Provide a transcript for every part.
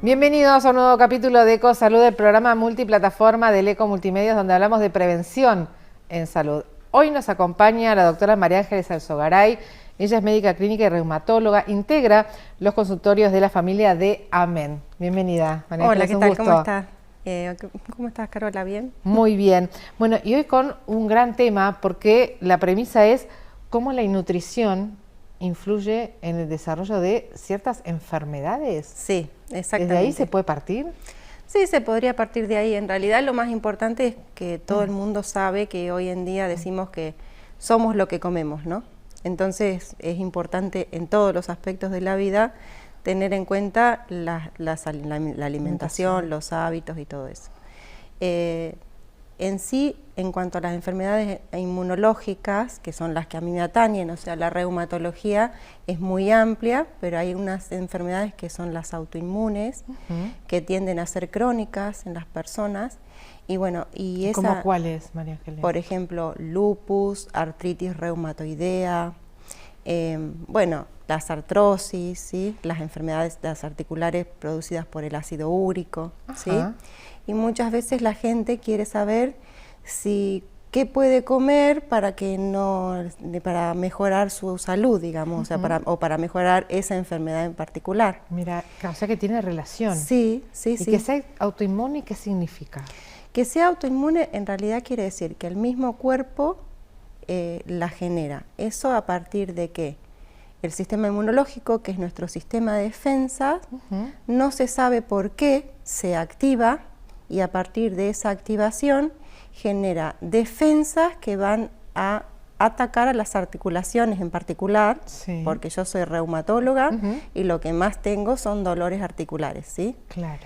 Bienvenidos a un nuevo capítulo de EcoSalud, el programa multiplataforma del Eco Multimedios, donde hablamos de prevención en salud. Hoy nos acompaña la doctora María Ángeles Alzogaray. Ella es médica clínica y reumatóloga, integra los consultorios de la familia de AMEN. Bienvenida, María Ángeles. Hola, ¿qué tal? ¿Cómo estás? ¿Cómo estás, Carola? ¿Bien? Muy bien. Bueno, y hoy con un gran tema, porque la premisa es cómo la nutrición influye en el desarrollo de ciertas enfermedades. Sí, exactamente. ¿Desde ahí se puede partir? Sí, se podría partir de ahí. En realidad lo más importante es que todo el mundo sabe que hoy en día decimos que somos lo que comemos, ¿no? Entonces es importante en todos los aspectos de la vida tener en cuenta la alimentación, los hábitos y todo eso. En sí, en cuanto a las enfermedades inmunológicas, que son las que a mí me atañen, o sea, la reumatología es muy amplia, pero hay unas enfermedades que son las autoinmunes, que tienden a ser crónicas en las personas. Y bueno, y esa, ¿Cómo cuáles, María Ángeles? Por ejemplo, lupus, artritis reumatoidea, bueno, las artrosis, ¿sí? Las enfermedades las articulares producidas por el ácido úrico, ¿sí? Y muchas veces la gente quiere saber qué puede comer para para mejorar su salud, digamos, o sea, para mejorar esa enfermedad en particular. Mira, o sea que tiene relación. Sí, sí, sí. ¿Y sí. que sea autoinmune, qué significa? Que sea autoinmune en realidad quiere decir que el mismo cuerpo la genera. ¿Eso a partir de qué? El sistema inmunológico, que es nuestro sistema de defensa, no se sabe por qué se activa, y a partir de esa activación genera defensas que van a atacar a las articulaciones en particular, porque yo soy reumatóloga y lo que más tengo son dolores articulares, ¿sí? Claro.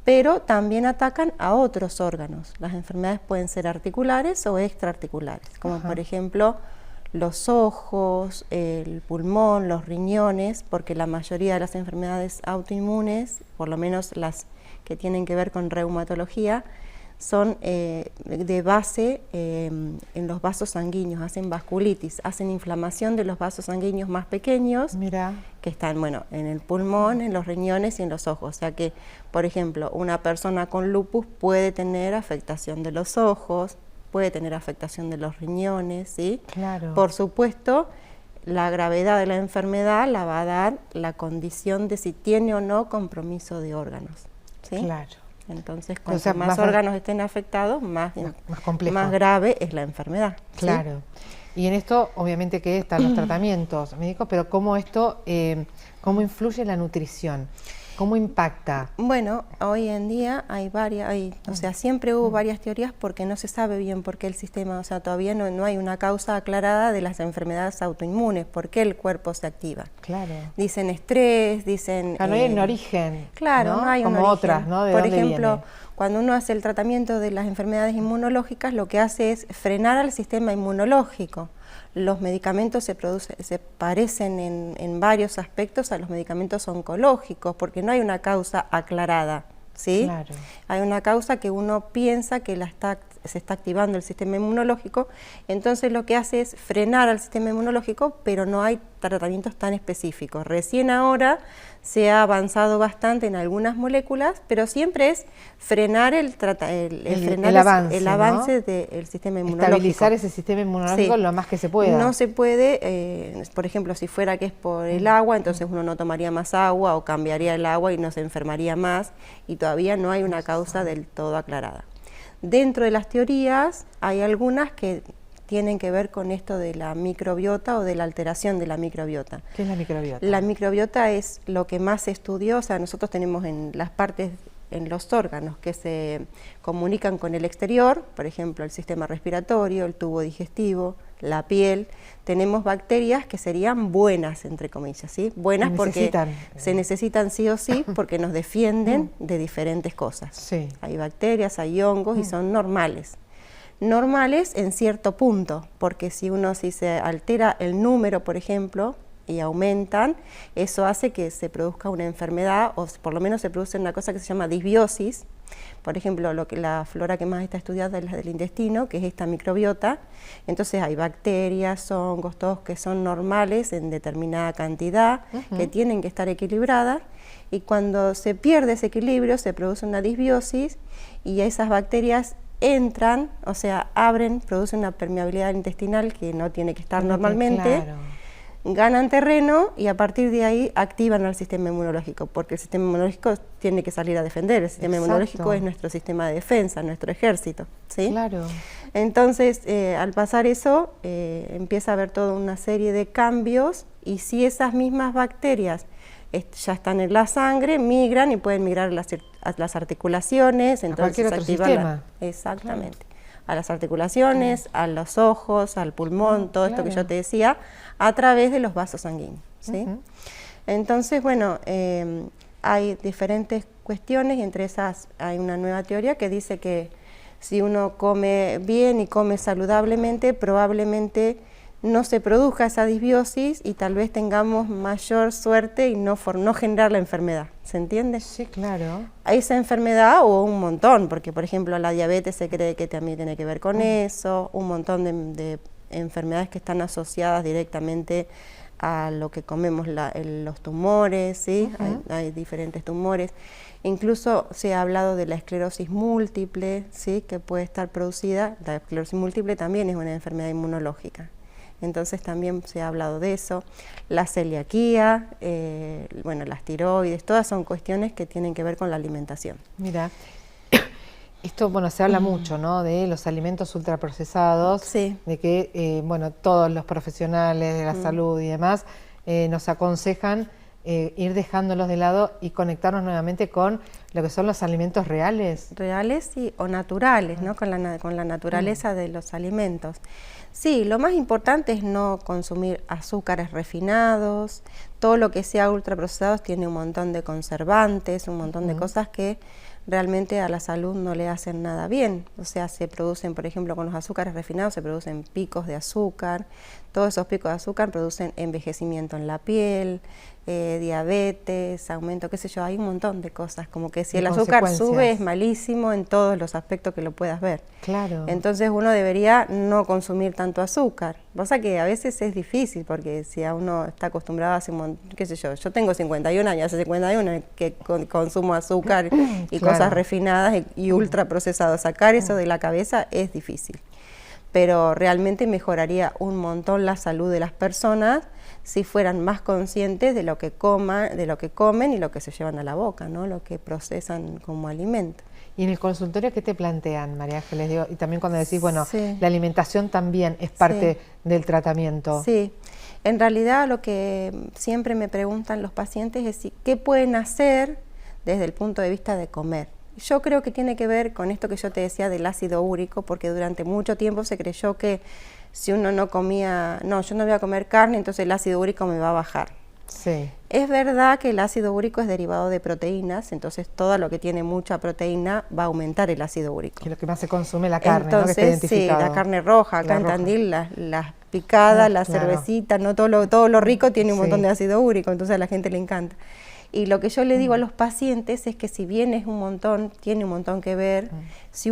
Pero también atacan a otros órganos. Las enfermedades pueden ser articulares o extraarticulares, como por ejemplo los ojos, el pulmón, los riñones, porque la mayoría de las enfermedades autoinmunes, por lo menos las que tienen que ver con reumatología, son de base en los vasos sanguíneos, hacen vasculitis, hacen inflamación de los vasos sanguíneos más pequeños. Mira. Que están, bueno, en el pulmón, en los riñones y en los ojos. O sea que, por ejemplo, una persona con lupus puede tener afectación de los ojos, puede tener afectación de los riñones, ¿sí? Claro. Por supuesto, la gravedad de la enfermedad la va a dar la condición de si tiene o no compromiso de órganos, ¿sí? Claro. Entonces, cuanto más órganos estén afectados, más grave es la enfermedad. Claro. ¿Sí? Y en esto, obviamente, que están los tratamientos médicos, pero ¿cómo cómo influye la nutrición? ¿Cómo impacta? Bueno, hoy en día hay varias, o sea, siempre hubo varias teorías porque no se sabe bien por qué el sistema, o sea, todavía no hay una causa aclarada de las enfermedades autoinmunes, por qué el cuerpo se activa. Claro. Dicen estrés, dicen... no hay un origen. Claro, no hay un origen. Como otras, ¿no? ¿De por dónde ejemplo, viene? Cuando uno hace el tratamiento de las enfermedades inmunológicas, lo que hace es frenar al sistema inmunológico. Los medicamentos se parecen en varios aspectos a los medicamentos oncológicos, porque no hay una causa aclarada, ¿sí? Claro. Hay una causa que uno piensa que se está activando el sistema inmunológico, entonces lo que hace es frenar al sistema inmunológico, pero no hay tratamientos tan específicos. Recién ahora se ha avanzado bastante en algunas moléculas, pero siempre es frenar el avance del sistema inmunológico. Estabilizar ese sistema inmunológico lo más que se pueda. No se puede, por ejemplo, si fuera que es por el agua, entonces uno no tomaría más agua o cambiaría el agua y no se enfermaría más, y todavía no hay una causa del todo aclarada. Dentro de las teorías hay algunas que tienen que ver con esto de la microbiota o de la alteración de la microbiota. ¿Qué es la microbiota? La microbiota es lo que más se estudió, o sea, nosotros tenemos en las partes, en los órganos que se comunican con el exterior, por ejemplo, el sistema respiratorio, el tubo digestivo, la piel, tenemos bacterias que serían buenas, entre comillas, ¿sí? Buenas porque se necesitan sí o sí porque nos defienden de diferentes cosas. Sí. Hay bacterias, hay hongos y son normales. Normales en cierto punto, porque si se altera el número, por ejemplo, y aumentan, eso hace que se produzca una enfermedad, o por lo menos se produce una cosa que se llama disbiosis, Por ejemplo, la flora que más está estudiada es la del intestino, que es esta microbiota. Entonces hay bacterias, hongos, todos que son normales en determinada cantidad, que tienen que estar equilibradas, y cuando se pierde ese equilibrio se produce una disbiosis y esas bacterias entran, o sea, abren, producen una permeabilidad intestinal que no tiene que estar normalmente. Claro. Ganan terreno y a partir de ahí activan al sistema inmunológico, porque el sistema inmunológico tiene que salir a defender. El sistema inmunológico es nuestro sistema de defensa, nuestro ejército, ¿sí? Claro. Entonces, al pasar eso, empieza a haber toda una serie de cambios, y si esas mismas bacterias ya están en la sangre, migran y pueden migrar a las articulaciones, entonces activan exactamente. Claro. A las articulaciones, a los ojos, al pulmón, todo esto que yo te decía, a través de los vasos sanguíneos, ¿sí? Entonces, bueno, hay diferentes cuestiones, y entre esas hay una nueva teoría que dice que si uno come bien y come saludablemente, probablemente no se produzca esa disbiosis y tal vez tengamos mayor suerte y no generar la enfermedad, ¿se entiende? Sí, claro. Esa enfermedad o un montón, porque por ejemplo la diabetes se cree que también tiene que ver con eso, un montón de enfermedades que están asociadas directamente a lo que comemos, los tumores, ¿sí? Hay diferentes tumores. Incluso se ha hablado de la esclerosis múltiple, ¿sí? Que puede estar producida. La esclerosis múltiple también es una enfermedad inmunológica. Entonces también se ha hablado de eso. La celiaquía, bueno, las tiroides, todas son cuestiones que tienen que ver con la alimentación. Mira, esto, bueno, se habla mucho, ¿no?, de los alimentos ultraprocesados, sí. De que, bueno, todos los profesionales de la salud y demás nos aconsejan ir dejándolos de lado y conectarnos nuevamente con lo que son los alimentos reales. Reales, sí, o naturales, ¿no? Con la naturaleza de los alimentos. Sí, lo más importante es no consumir azúcares refinados, todo lo que sea ultraprocesados tiene un montón de conservantes, un montón de cosas que realmente a la salud no le hacen nada bien. O sea, se producen, por ejemplo, con los azúcares refinados se producen picos de azúcar, todos esos picos de azúcar producen envejecimiento en la piel, diabetes, aumento, qué sé yo, hay un montón de cosas, como que si el azúcar sube es malísimo en todos los aspectos que lo puedas ver. Claro. Entonces uno debería no consumir tanto azúcar. Pasa que a veces es difícil, porque si a uno está acostumbrado a hacer un montón, qué sé yo tengo 51 años, hace 51 que consumo azúcar y cosas refinadas y ultraprocesados. Sacar eso de la cabeza es difícil. Pero realmente mejoraría un montón la salud de las personas si fueran más conscientes de lo que comen y lo que se llevan a la boca, ¿no? Lo que procesan como alimento. ¿Y en el consultorio qué te plantean, María Ángeles? Digo, y también cuando decís, bueno, la alimentación también es parte del tratamiento. Sí, en realidad lo que siempre me preguntan los pacientes es qué pueden hacer desde el punto de vista de comer. Yo creo que tiene que ver con esto que yo te decía del ácido úrico, porque durante mucho tiempo se creyó que si uno no comía, yo no voy a comer carne, entonces el ácido úrico me va a bajar. Sí. Es verdad que el ácido úrico es derivado de proteínas, entonces todo lo que tiene mucha proteína va a aumentar el ácido úrico. Que es lo que más se consume, la carne, entonces, ¿no? Que está identificado. Sí, la carne roja, acá en Tandil, las picadas, la cervecita, ¿no? Todo lo rico tiene un montón de ácido úrico, entonces a la gente le encanta. Y lo que yo le digo a los pacientes es que si bien es un montón, tiene un montón que ver, si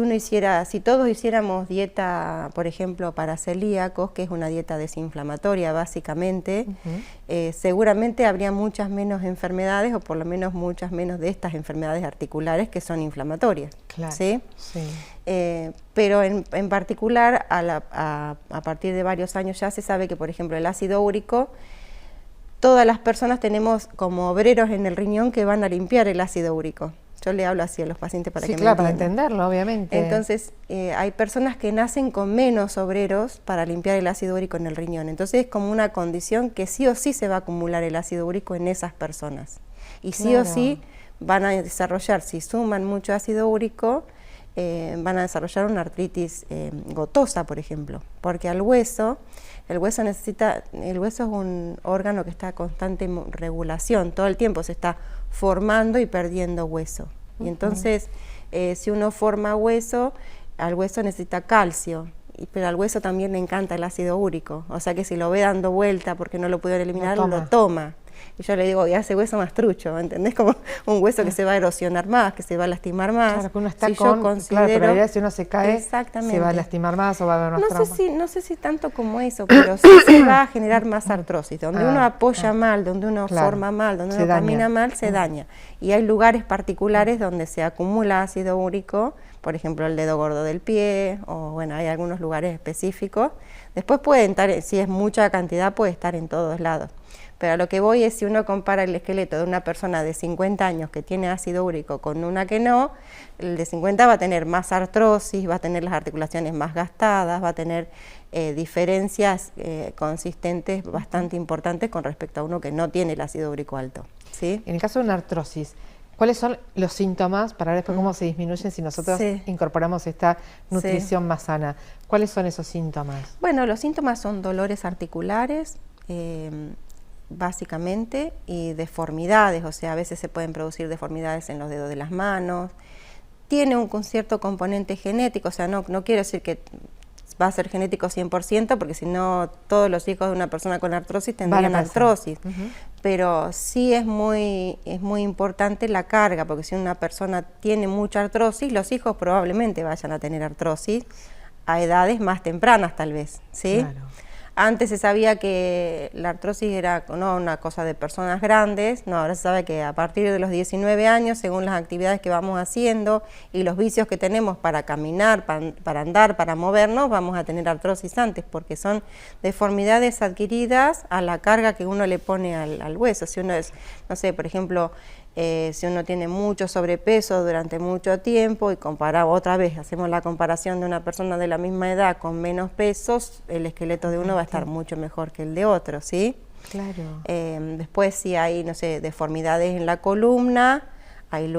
todos hiciéramos dieta, por ejemplo, para celíacos, que es una dieta desinflamatoria básicamente, seguramente habría muchas menos enfermedades, o por lo menos muchas menos de estas enfermedades articulares que son inflamatorias. Claro. ¿Sí? Sí. Pero en particular, a partir de varios años ya se sabe que, por ejemplo, el ácido úrico, todas las personas tenemos como obreros en el riñón que van a limpiar el ácido úrico. Yo le hablo así a los pacientes para que me entiendan. Para entenderlo, obviamente. Entonces, hay personas que nacen con menos obreros para limpiar el ácido úrico en el riñón. Entonces, es como una condición que sí o sí se va a acumular el ácido úrico en esas personas. Y sí o sí van a desarrollar, si suman mucho ácido úrico, van a desarrollar una artritis gotosa, por ejemplo, porque el hueso es un órgano que está en constante regulación, todo el tiempo se está formando y perdiendo hueso. Y entonces, si uno forma hueso, al hueso necesita calcio, pero al hueso también le encanta el ácido úrico, o sea que si lo ve dando vuelta porque no lo pudieron eliminar, lo toma. Y yo le digo, ya ese hueso más trucho, ¿entendés? Como un hueso que se va a erosionar más, que se va a lastimar más. Claro, que uno está si claro, pero en realidad si uno se cae, se va a lastimar más o va a haber más trauma. No sé si tanto como eso, pero sí se va a generar más artrosis. Donde uno apoya mal, donde uno forma mal, donde uno camina mal, se daña. Y hay lugares particulares donde se acumula ácido úrico, por ejemplo el dedo gordo del pie, o bueno, hay algunos lugares específicos. Después puede estar, si es mucha cantidad, puede estar en todos lados. Pero a lo que voy es, si uno compara el esqueleto de una persona de 50 años que tiene ácido úrico con una que no, el de 50 va a tener más artrosis, va a tener las articulaciones más gastadas, va a tener diferencias consistentes bastante importantes con respecto a uno que no tiene el ácido úrico alto, ¿sí? En el caso de una artrosis, ¿cuáles son los síntomas para ver después cómo se disminuyen si nosotros incorporamos esta nutrición más sana? ¿Cuáles son esos síntomas? Bueno, los síntomas son dolores articulares, básicamente, y deformidades, o sea, a veces se pueden producir deformidades en los dedos de las manos. Tiene un cierto componente genético, o sea, no quiero decir que va a ser genético 100%, porque si no todos los hijos de una persona con artrosis tendrían artrosis. Pero sí es muy importante la carga, porque si una persona tiene mucha artrosis, los hijos probablemente vayan a tener artrosis a edades más tempranas tal vez, ¿sí? Claro. Antes se sabía que la artrosis era una cosa de personas grandes, ahora se sabe que a partir de los 19 años, según las actividades que vamos haciendo y los vicios que tenemos para caminar, para andar, para movernos, vamos a tener artrosis antes, porque son deformidades adquiridas a la carga que uno le pone al hueso. Si uno es, no sé, por ejemplo, si uno tiene mucho sobrepeso durante mucho tiempo y otra vez hacemos la comparación de una persona de la misma edad con menos pesos, el esqueleto de uno va a estar mucho mejor que el de otro, ¿sí? Claro. Después si hay, no sé, deformidades en la columna,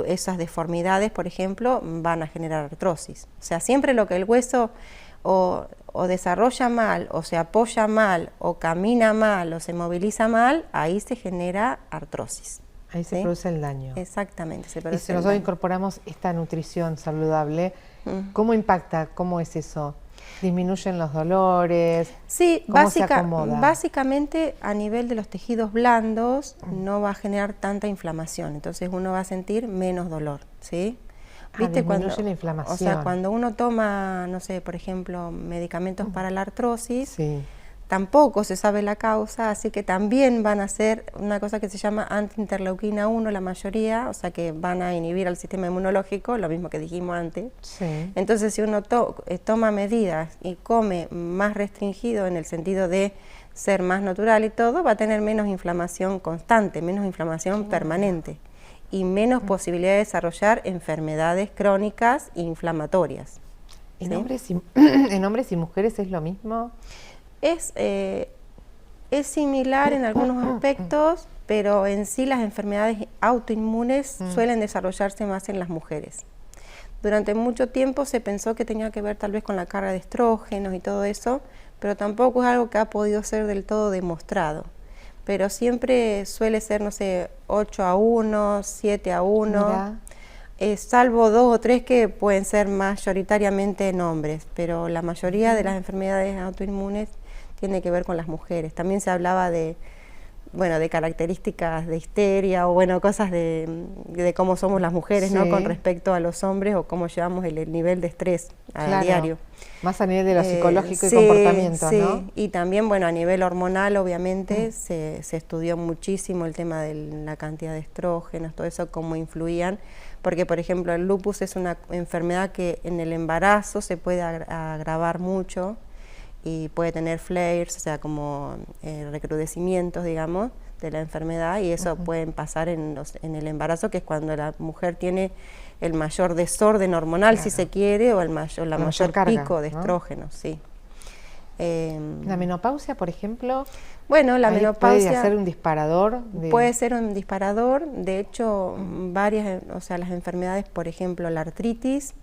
esas deformidades, por ejemplo, van a generar artrosis. O sea, siempre lo que el hueso o desarrolla mal, o se apoya mal, o camina mal, o se moviliza mal, ahí se genera artrosis. Ahí se produce el daño. Exactamente, se produce. Y si nosotros incorporamos esta nutrición saludable, ¿cómo impacta? ¿Cómo es eso? ¿Disminuyen los dolores? Sí, ¿cómo se acomoda? Básicamente a nivel de los tejidos blandos no va a generar tanta inflamación, entonces uno va a sentir menos dolor, ¿sí? ¿Viste? Disminuye la inflamación. O sea, cuando uno toma, no sé, por ejemplo, medicamentos para la artrosis, tampoco se sabe la causa, así que también van a ser una cosa que se llama antiinterleuquina 1, la mayoría, o sea que van a inhibir al sistema inmunológico, lo mismo que dijimos antes. Entonces, si uno toma medidas y come más restringido en el sentido de ser más natural y todo, va a tener menos inflamación constante, menos inflamación permanente y menos posibilidad de desarrollar enfermedades crónicas e inflamatorias. ¿En hombres y mujeres es lo mismo? Es similar en algunos aspectos, pero en sí las enfermedades autoinmunes suelen desarrollarse más en las mujeres. Durante mucho tiempo se pensó que tenía que ver tal vez con la carga de estrógenos y todo eso, pero tampoco es algo que ha podido ser del todo demostrado. Pero siempre suele ser, no sé, 8-1, 7-1, salvo 2 o 3 que pueden ser mayoritariamente en hombres, pero la mayoría de las enfermedades autoinmunes tiene que ver con las mujeres. También se hablaba de características de histeria o cosas de cómo somos las mujeres, ¿no? Con respecto a los hombres o cómo llevamos el nivel de estrés a diario. Más a nivel de lo psicológico y comportamiento, ¿no? Y también, a nivel hormonal, obviamente, se estudió muchísimo el tema de la cantidad de estrógenos, todo eso, cómo influían, porque, por ejemplo, el lupus es una enfermedad que en el embarazo se puede agravar mucho, y puede tener flares, o sea, como recrudecimientos, digamos, de la enfermedad, y eso pueden pasar en el embarazo, que es cuando la mujer tiene el mayor desorden hormonal, si se quiere, o la mayor carga, pico de estrógenos, sí. ¿La menopausia, por ejemplo? Bueno, la menopausia puede ser un disparador. Puede ser un disparador, de hecho, varias, o sea, las enfermedades, por ejemplo, la artritis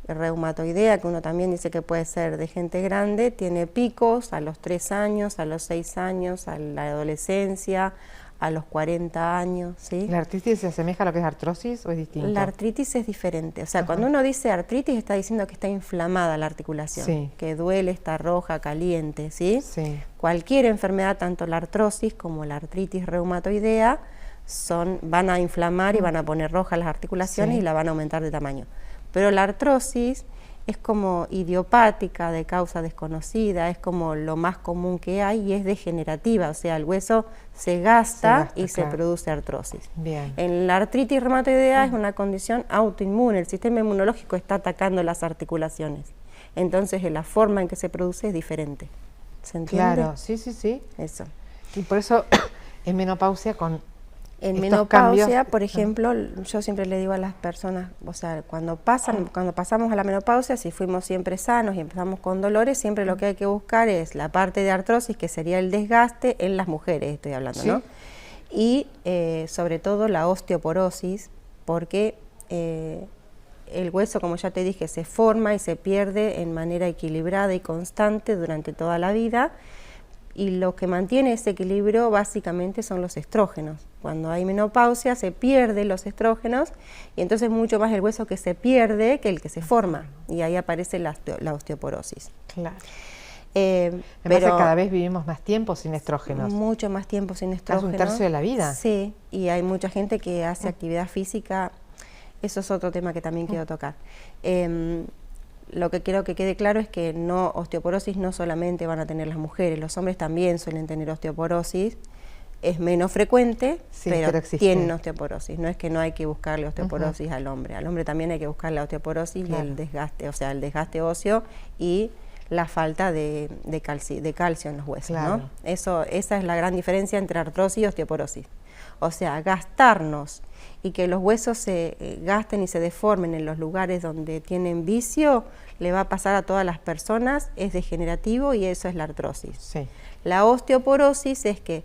reumatoidea, que uno también dice que puede ser de gente grande, tiene picos a los 3 años, a los 6 años, a la adolescencia, a los 40 años, ¿sí? ¿La artritis se asemeja a lo que es artrosis o es distinto? La artritis es diferente, o sea, cuando uno dice artritis está diciendo que está inflamada la articulación, que duele, está roja, caliente, ¿sí? Cualquier enfermedad, tanto la artrosis como la artritis reumatoidea, van a inflamar y van a poner rojas las articulaciones y la van a aumentar de tamaño. Pero la artrosis es como idiopática, de causa desconocida, es como lo más común que hay y es degenerativa, o sea, el hueso se gasta y se produce artrosis. En la artritis reumatoidea es una condición autoinmune, el sistema inmunológico está atacando las articulaciones, entonces la forma en que se produce es diferente. ¿Se entiende? Claro, sí. Eso. Y por eso en menopausia En menopausia, por ejemplo, yo siempre le digo a las personas, o sea, cuando pasamos a la menopausia, si fuimos siempre sanos y empezamos con dolores, siempre lo que hay que buscar es la parte de artrosis, que sería el desgaste en las mujeres, estoy hablando, ¿no? Y sobre todo la osteoporosis, porque el hueso, como ya te dije, se forma y se pierde en manera equilibrada y constante durante toda la vida, y lo que mantiene ese equilibrio básicamente son los estrógenos. Cuando hay menopausia se pierden los estrógenos y entonces mucho más el hueso que se pierde que el que se forma, y ahí aparece la osteoporosis. Claro. Pero cada vez vivimos más tiempo sin estrógenos. Mucho más tiempo sin estrógenos. Casi un tercio de la vida. Sí, y hay mucha gente que hace actividad física, eso es otro tema que también quiero tocar. Lo que quiero que quede claro es que osteoporosis no solamente van a tener las mujeres, los hombres también suelen tener osteoporosis, es menos frecuente, pero tienen osteoporosis. No es que no hay que buscarle osteoporosis al hombre también hay que buscarle la osteoporosis y el desgaste, o sea, el desgaste óseo y la falta de calcio en los huesos, ¿no? Esa es la gran diferencia entre artrosis y osteoporosis. O sea, gastarnos y que los huesos se gasten y se deformen en los lugares donde tienen vicio, le va a pasar a todas las personas, es degenerativo y eso es la artrosis. La osteoporosis es que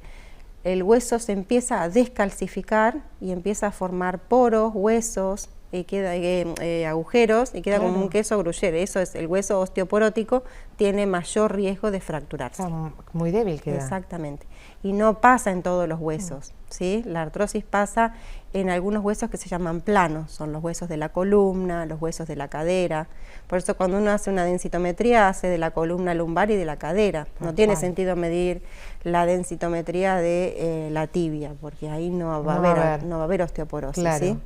el hueso se empieza a descalcificar y empieza a formar poros, huesos, y queda agujeros y queda como un queso gruyere. Eso es, el hueso osteoporótico tiene mayor riesgo de fracturarse. Muy débil queda. Exactamente. Y no pasa en todos los huesos, ¿sí? La artrosis pasa en algunos huesos que se llaman planos, son los huesos de la columna, los huesos de la cadera. Por eso cuando uno hace una densitometría hace de la columna lumbar y de la cadera. No tiene sentido medir la densitometría de la tibia, porque ahí no va a haber osteoporosis, ¿sí?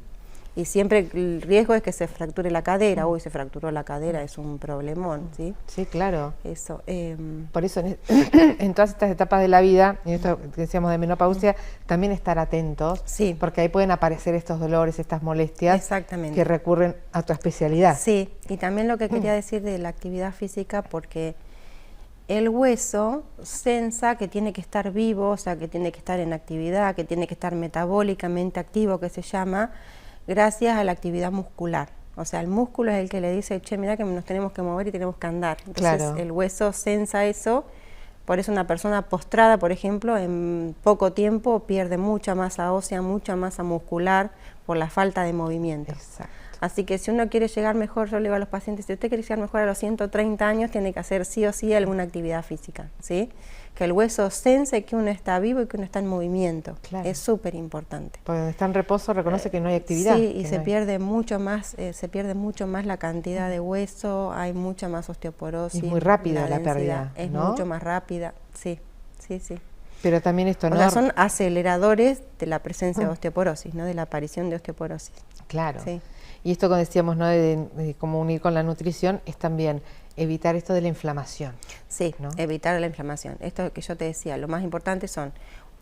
Y siempre el riesgo es que se fracture la cadera. Uy, se fracturó la cadera, es un problemón, ¿sí? Sí, claro. Eso. Por eso en todas estas etapas de la vida, y esto que decíamos de menopausia, también estar atentos, porque ahí pueden aparecer estos dolores, estas molestias que recurren a tu especialidad. Sí, y también lo que quería decir de la actividad física, porque el hueso sensa que tiene que estar vivo, o sea, que tiene que estar en actividad, que tiene que estar metabólicamente activo, que se llama, gracias a la actividad muscular. O sea, el músculo es el que le dice, che, mira que nos tenemos que mover y tenemos que andar. Entonces el hueso sensa eso, por eso una persona postrada, por ejemplo, en poco tiempo pierde mucha masa ósea, mucha masa muscular por la falta de movimiento. Así que si uno quiere llegar mejor, yo le digo a los pacientes, si usted quiere llegar mejor a los 130 años, tiene que hacer sí o sí alguna actividad física, ¿sí? Que el hueso sense que uno está vivo y que uno está en movimiento. Es súper importante. Porque donde está en reposo reconoce que no hay actividad. Sí, y se pierde mucho más la cantidad de hueso, hay mucha más osteoporosis. Es muy rápida la pérdida, es mucho más rápida, sí. Pero también esto no... O sea, son aceleradores de la presencia de osteoporosis, ¿no? De la aparición de osteoporosis. Claro. Y esto, como decíamos, ¿no? de cómo unir con la nutrición, es también evitar esto de la inflamación. Sí, ¿no? Evitar la inflamación. Esto que yo te decía, lo más importante son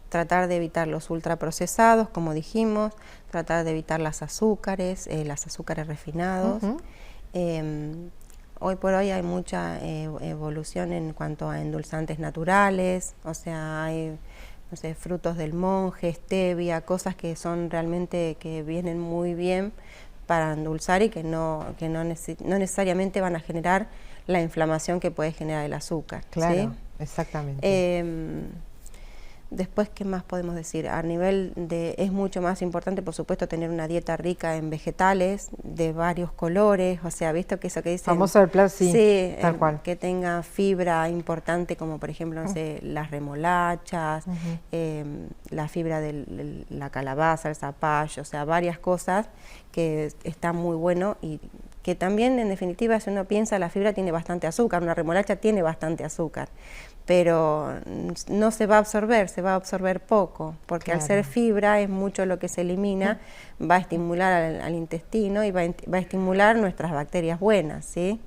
tratar de evitar los ultraprocesados, como dijimos, tratar de evitar los azúcares refinados. Hoy por hoy hay mucha evolución en cuanto a endulzantes naturales, o sea, hay, no sé, frutos del monje, stevia, cosas que son realmente, que vienen muy bien para endulzar y que no necesariamente van a generar la inflamación que puede generar el azúcar. Claro, exactamente. Después, ¿qué más podemos decir? A nivel de, es mucho más importante, por supuesto, tener una dieta rica en vegetales de varios colores, o sea, visto que eso que dicen... Famoso del plan, sí, sí, tal cual. Que tenga fibra importante, como por ejemplo, no sé, las remolachas, la fibra de la calabaza, el zapallo, o sea, varias cosas que están muy bueno y que también, en definitiva, si uno piensa, la fibra tiene bastante azúcar, una remolacha tiene bastante azúcar, pero no se va a absorber poco, porque al ser fibra es mucho lo que se elimina, va a estimular al intestino y va a estimular nuestras bacterias buenas, ¿sí?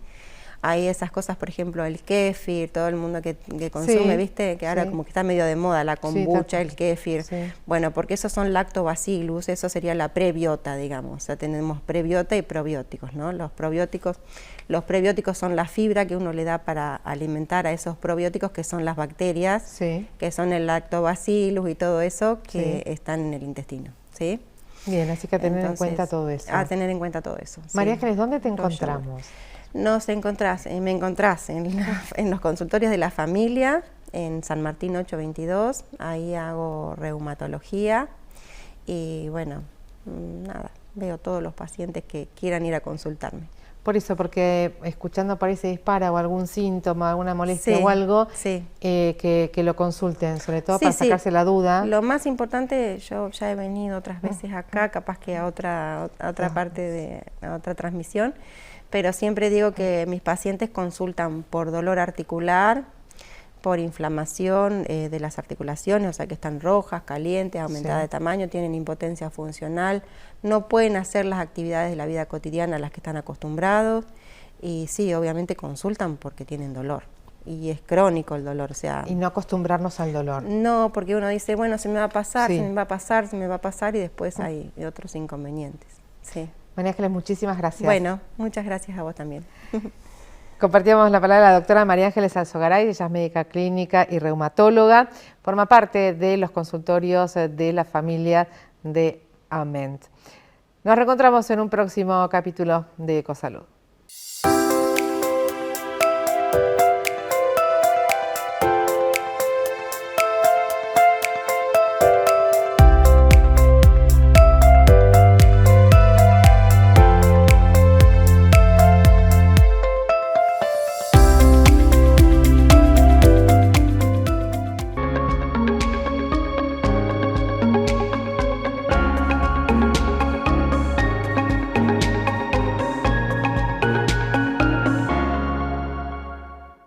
Hay esas cosas, por ejemplo, el kéfir, todo el mundo que consume, ¿viste? Que ahora como que está medio de moda la kombucha, el kéfir. Bueno, porque esos son lactobacillus, eso sería la prebiota, digamos. O sea, tenemos prebiota y probióticos, ¿no? Los prebióticos son la fibra que uno le da para alimentar a esos probióticos, que son las bacterias, que son el lactobacillus y todo eso que están en el intestino, ¿sí? Bien, así que a tener en cuenta todo eso. A tener en cuenta todo eso. María Ángeles, ¿dónde te encontramos? Me encontrás en los consultorios de la familia, en San Martín 822, ahí hago reumatología y bueno, nada, veo todos los pacientes que quieran ir a consultarme. Por eso, porque escuchando por ahí se dispara o algún síntoma, alguna molestia o algo, que lo consulten, sobre todo para sacarse la duda. Lo más importante, yo ya he venido otras veces acá, capaz que a otra parte a otra transmisión, pero siempre digo que mis pacientes consultan por dolor articular, por inflamación de las articulaciones, o sea que están rojas, calientes, aumentadas de tamaño, tienen impotencia funcional, no pueden hacer las actividades de la vida cotidiana a las que están acostumbrados y sí, obviamente consultan porque tienen dolor y es crónico el dolor, o sea... Y no acostumbrarnos al dolor. No, porque uno dice, bueno, se me va a pasar, se me va a pasar, se me va a pasar y después hay otros inconvenientes. Sí. María Ángeles, muchísimas gracias. Bueno, muchas gracias a vos también. Compartíamos la palabra de la doctora María Ángeles Alzogaray, ella es médica clínica y reumatóloga, forma parte de los consultorios de la familia de Ament. Nos reencontramos en un próximo capítulo de Ecosalud.